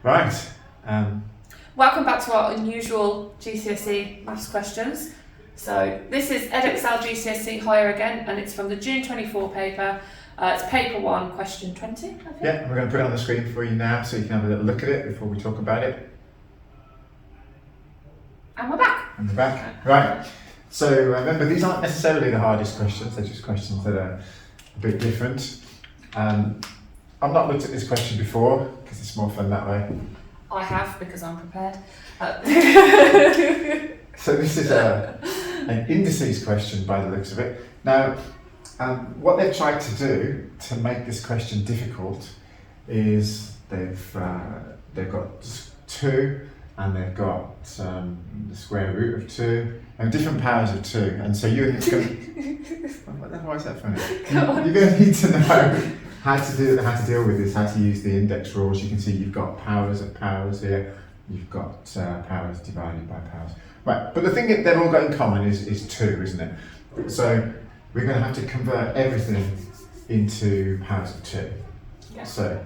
Right. Welcome back to our unusual GCSE maths questions. So this is Edexcel GCSE Higher again, and it's from the June 24 paper. It's paper 1, question 20, I think. Yeah, we're going to put it on the screen for you now so you can have a little look at it before we talk about it. And we're back. And we're back. Right. So remember, these aren't necessarily the hardest questions, they're just questions that are a bit different. I've not looked at this question before because it's more fun that way. I have, because I'm prepared. So this is an indices question by the looks of it. Now, what they've tried to do to make this question difficult is they've got 2 and they've got the square root of 2 and different powers of 2. And so you're going to... Why is that funny? You're going to need to know how to deal with this, how to use the index rules. You can see you've got powers of powers here. You've got powers divided by powers. Right, but the thing that they've all got in common is 2, isn't it? So we're going to have to convert everything into powers of 2. Yeah. So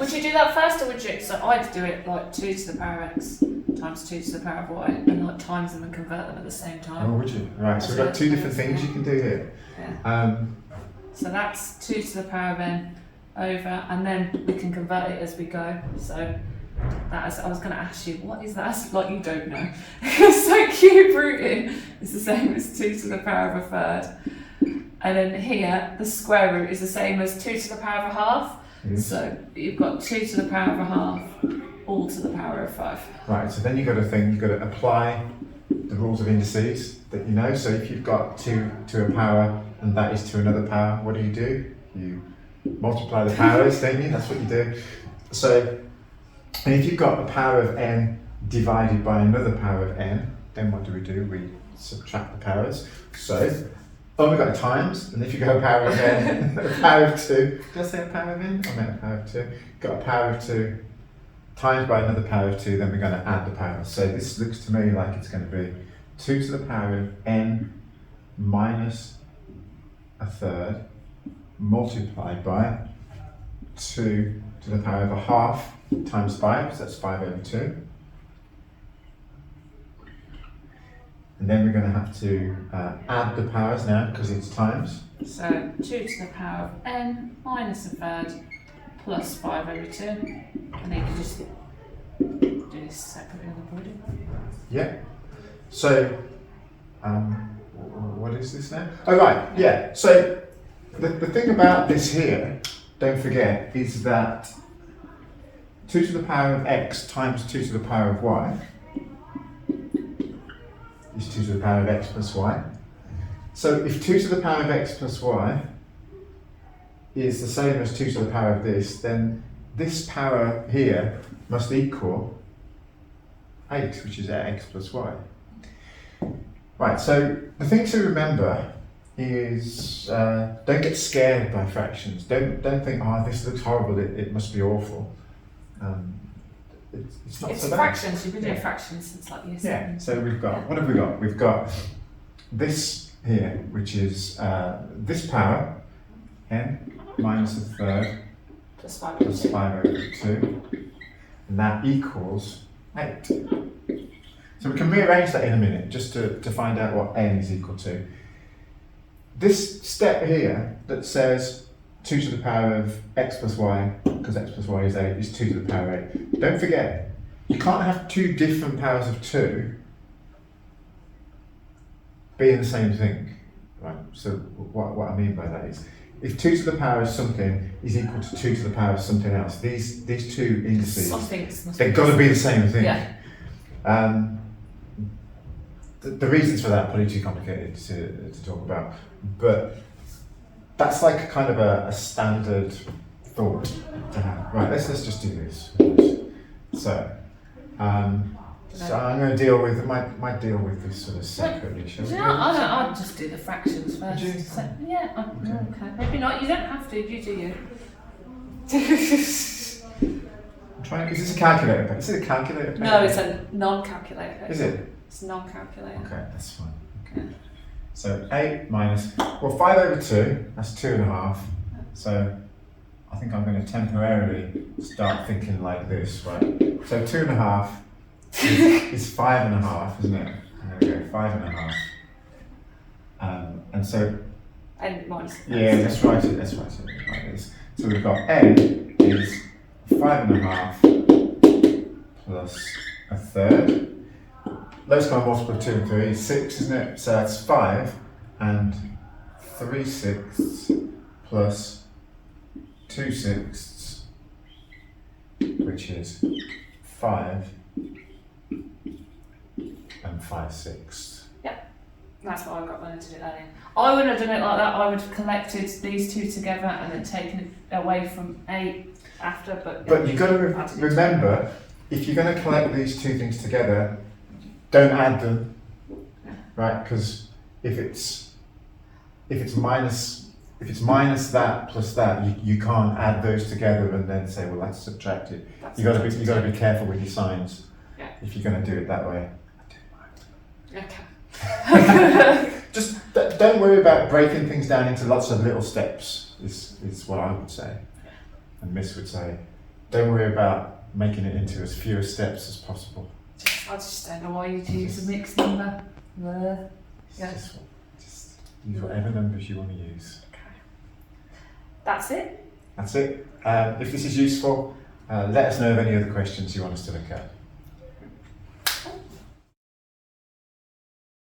would you do that first, or would you? So I'd do it like 2 to the power of x times 2 to the power of y, and like times them and convert them at the same time. Oh, would you? Right, so we've got 2 different things you can do here. Yeah. So that's 2 to the power of n over, and then we can convert it as we go. So that is, I was going to ask you, what is that? Like, you don't know. So cube rooting is the same as 2 to the power of a third. And then here, the square root is the same as 2 to the power of a half. Yes. So you've got 2 to the power of a half, all to the power of 5. Right, so then you've got to think, you've got to apply the rules of indices that you know. So if you've got 2 to a power and that is to another power, what do? You multiply the powers, don't you? That's what you do. So, and if you've got a power of n divided by another power of n, then what do? We subtract the powers. So, we've got a times, and if you go a power of n, a power of 2, did I say a power of n? I meant a power of 2. Got a power of 2 times by another power of 2, then we're going to add the powers. So this looks to me like it's going to be 2 to the power of n minus a third multiplied by 2 to the power of a half times 5, so that's 5 over 2. And then we're going to have to add the powers now because it's times. So 2 to the power of n minus a third plus 5 over 2. And then you can just do this separately on the board. Yeah. So, what is this now? Oh, right, yeah. So, the thing about this here, don't forget, is that 2 to the power of x times 2 to the power of y is 2 to the power of x plus y. So if 2 to the power of x plus y is the same as 2 to the power of this, then this power here must equal 8, which is x plus y. Right, so the thing to remember is don't get scared by fractions. Don't think, oh, this looks horrible, it must be awful. It's not so bad. Fractions, you've been doing fractions since like year 7. Yeah, so we've got, what have we got? We've got this here, which is this power, n minus a third Plus 5 plus 5 over 2, and that equals 8. So we can rearrange that in a minute, just to find out what n is equal to. This step here that says 2 to the power of x plus y, because x plus y is 8, is 2 to the power of 8. Don't forget, you can't have 2 different powers of 2 being the same thing. Right? So what I mean by that is, if 2 to the power of something is equal to 2 to the power of something else, these 2 indices, they've got to be the same thing. Yeah. The reasons for that are probably too complicated to talk about, but that's like a kind of a standard thought to have. Right, let's just do this. So, I'm going to deal with, might deal with this sort of separately, shall we? I'll just do the fractions first. Would you? So, yeah, okay. Maybe not, you don't have to, you do you. I'm trying, is this a calculator? Is it a calculator? No, it's a non-calculator. Is it? It's a non-calculator. Okay, that's fine. Okay. So 8 minus, well, 5 over 2, that's 2.5. So I think I'm going to temporarily start thinking like this, right? So 2.5 is 5.5, isn't it? There we go, 5.5. And so, And minus. yeah, let's write it like this. So we've got n is 5.5 plus a third. Lowest common multiple of 2 and 3 is 6, isn't it? So that's 5 and 3/6 plus 2/6, which is 5 and 5/6. That's what I got when I did it earlier. I wouldn't have done it like that. I would have collected these two together and then taken it away from 8 after. But you've got to remember, if you're going to collect these two things together, don't add them, right? Because if it's minus that plus that, you can't add those together and then say, well, that's subtracted. You got to be careful with your signs. Yeah. If you're going to do it that way. Okay. Just don't worry about breaking things down into lots of little steps. Is what I would say, and Miss would say, don't worry about making it into as few steps as possible. I just don't know why you'd use a mixed number. Yeah. Just use whatever numbers you want to use. Okay. That's it. That's it. If this is useful, let us know of any other questions you want us to look at.